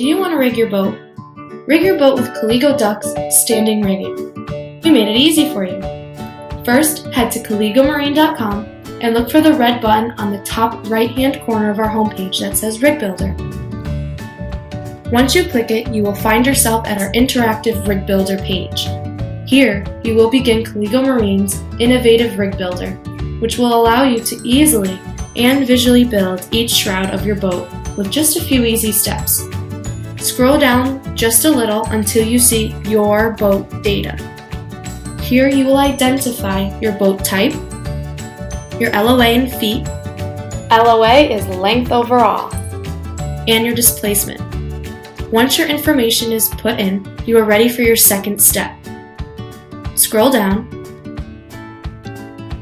Do you want to rig your boat? Rig your boat with Caligo Duck's standing rigging. We made it easy for you. First, head to caligomarine.com and look for the red button on the top right-hand corner of our homepage that says Rig Builder. Once you click it, you will find yourself at our interactive Rig Builder page. Here, you will begin Caligo Marine's innovative Rig Builder, which will allow you to easily and visually build each shroud of your boat with just a few easy steps. Scroll down just a little until you see Your Boat Data. Here you will identify your boat type, your LOA in feet, LOA is length overall, and your displacement. Once your information is put in, you are ready for your second step. Scroll down,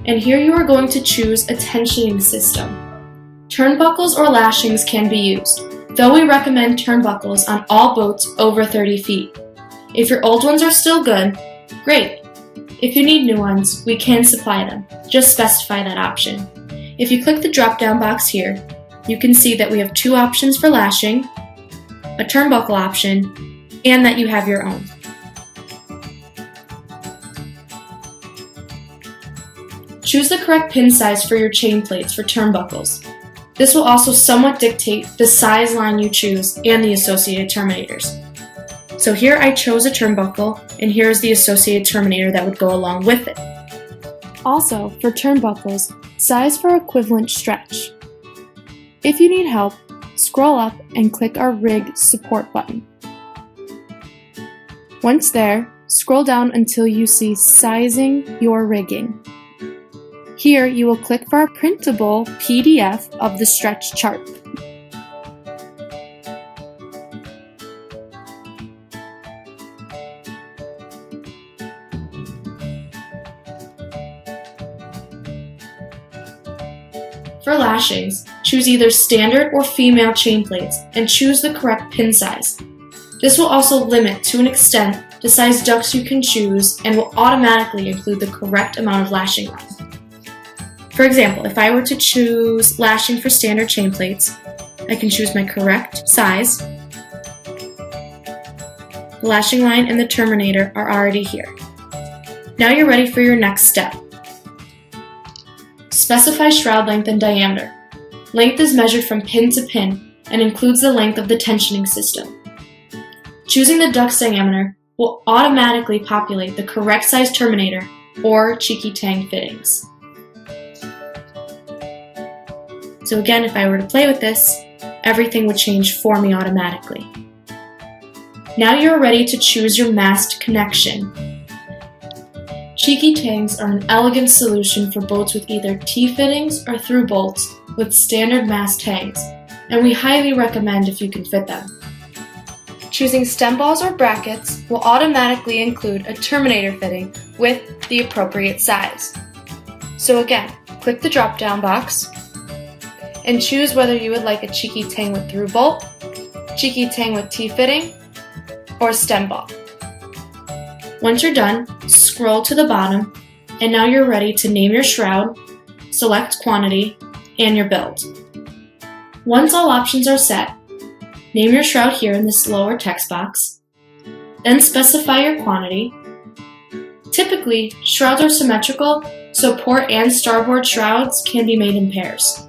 and here you are going to choose a tensioning system. Turnbuckles or lashings can be used, though we recommend turnbuckles on all boats over 30 feet. If your old ones are still good, great. If you need new ones, we can supply them. Just specify that option. If you click the drop-down box here, you can see that we have two options for lashing, a turnbuckle option, and that you have your own. Choose the correct pin size for your chain plates for turnbuckles. This will also somewhat dictate the size line you choose and the associated terminators. So here I chose a turnbuckle, and here is the associated terminator that would go along with it. Also, for turnbuckles, size for equivalent stretch. If you need help, scroll up and click our Rig Support button. Once there, scroll down until you see Sizing Your Rigging. Here you will click for our printable PDF of the stretch chart. For lashings, choose either standard or female chain plates and choose the correct pin size. This will also limit to an extent the size ducts you can choose and will automatically include the correct amount of lashing line. For example, if I were to choose lashing for standard chain plates, I can choose my correct size. The lashing line and the terminator are already here. Now you're ready for your next step. Specify shroud length and diameter. Length is measured from pin to pin and includes the length of the tensioning system. Choosing the duct's diameter will automatically populate the correct size terminator or cheeky tang fittings. So again, if I were to play with this, everything would change for me automatically. Now you're ready to choose your mast connection. Cheeky tangs are an elegant solution for boats with either T-fittings or through bolts with standard mast tangs, and we highly recommend if you can fit them. Choosing stem balls or brackets will automatically include a terminator fitting with the appropriate size. So again, click the drop-down box and choose whether you would like a cheeky tang with through bolt, cheeky tang with T-fitting, or stem ball. Once you're done, scroll to the bottom, and now you're ready to name your shroud, select quantity, and your build. Once all options are set, name your shroud here in this lower text box, then specify your quantity. Typically, shrouds are symmetrical, so port and starboard shrouds can be made in pairs.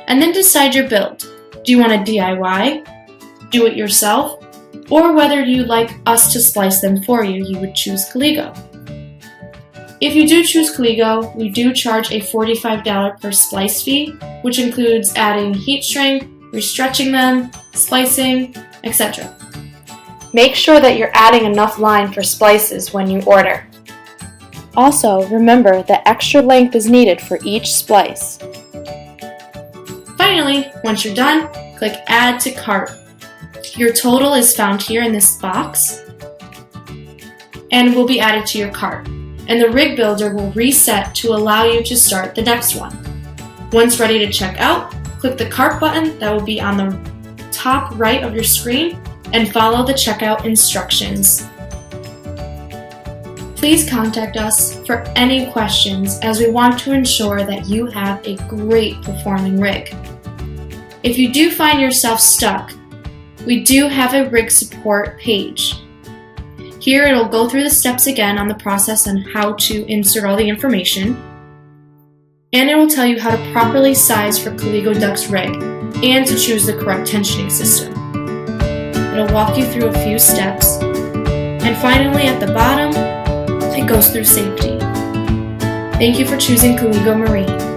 And then decide your build. Do you want a DIY, do it yourself, or whether you'd like us to splice them for you, you would choose Caligo. If you do choose Caligo, we do charge a $45 per splice fee, which includes adding heat shrink, restretching them, splicing, etc. Make sure that you're adding enough line for splices when you order. Also, remember that extra length is needed for each splice. Finally, once you're done, click Add to Cart. Your total is found here in this box and will be added to your cart, and the Rig Builder will reset to allow you to start the next one. Once ready to check out, click the Cart button that will be on the top right of your screen and follow the checkout instructions. Please contact us for any questions, as we want to ensure that you have a great performing rig. If you do find yourself stuck, we do have a rig support page. Here it'll go through the steps again on the process on how to insert all the information, and it will tell you how to properly size for Caligo Duck's rig and to choose the correct tensioning system. It'll walk you through a few steps, and finally at the bottom, it goes through safety. Thank you for choosing Caligo Marine.